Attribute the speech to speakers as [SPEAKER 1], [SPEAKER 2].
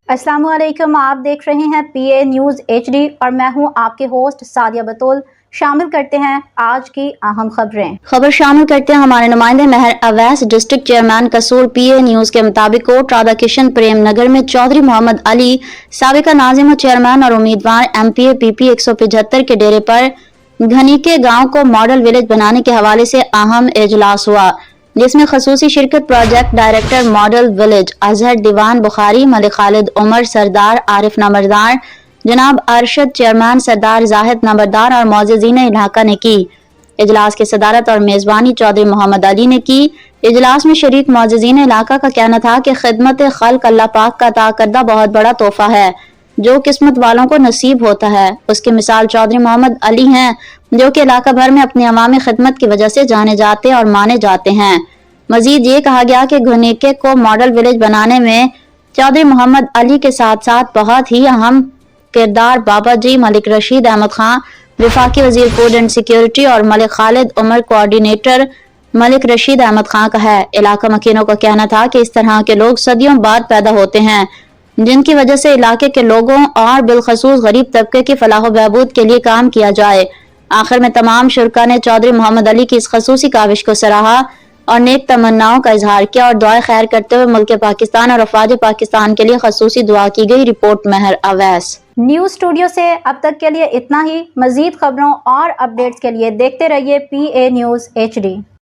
[SPEAKER 1] अस्सलाम वालेकुम, आप देख रहे हैं PA न्यूज़ HD और मैं हूं आपके होस्ट सादिया बतूल। शामिल करते हैं आज की अहम खबर शामिल करते हैं हमारे नुमाइंदे महर अवैस डिस्ट्रिक्ट चेयरमैन कसूर। PA न्यूज़ के मुताबिक कोट राधा किशन प्रेम नगर में चौधरी मोहम्मद अली साबिका नाजिम चेयरमैन और उम्मीदवार MPA PP 175 के डेरे पर घनीके गाँव को मॉडल विलेज बनाने के हवाले से अहम इजलास हुआ, जिसमें खसूसी शिरकत project director model village Azhar Diwan Bukhari, Malik Khalid Umar Sardar, Arif नंबरदार, जनाब अरशद चेयरमैन सरदार जाहिद नंबरदार और मोअज़्ज़िज़ीन इलाका ने की। इजलास की सदारत और मेज़बानी चौधरी मोहम्मद अली ने की। इजलास में शरीक मोअज़्ज़िज़ीन इलाका का कहना था कि खिदमत खल्क अल्लाह पाक का अता करदा बहुत बड़ा तोहफा है जो किस्मत वालों को नसीब होता है। उसकी मिसाल चौधरी मोहम्मद अली हैं, जो कि इलाका भर में अपनी अवामी खिदमत की वजह से जाने जाते और माने जाते हैं। मजीद ये कहा गया कि घनीके को मॉडल विलेज बनाने में चौधरी मोहम्मद अली के साथ साथ बहुत ही अहम किरदार बाबा जी, मलिक रशीद अहमद खां वफाकी वजीर फूड एंड सिक्योरिटी और मलिक खालिद उमर कोऑर्डिनेटर मलिक रशीद अहमद खां का है। इलाका मकीनों का कहना था कि इस तरह के लोग सदियों बाद पैदा होते हैं, जिनकी वजह से इलाके के लोगों और बिलखसूस गरीब तबके की फलाह बहबूद के लिए काम किया जाए। आखिर में तमाम शुरका ने चौधरी मोहम्मद अली की इस खसूसी काविश को सराहा और नेक तमन्नाओं का इजहार किया और दुआ खैर करते हुए मुल्क पाकिस्तान और अफवाज पाकिस्तान के लिए खसूसी दुआ की गई। रिपोर्ट महर अवैस। न्यूज़ स्टूडियो से अब तक के लिए इतना ही। मजीद खबरों और अपडेट्स के लिए देखते रहिए PA न्यूज़ HD।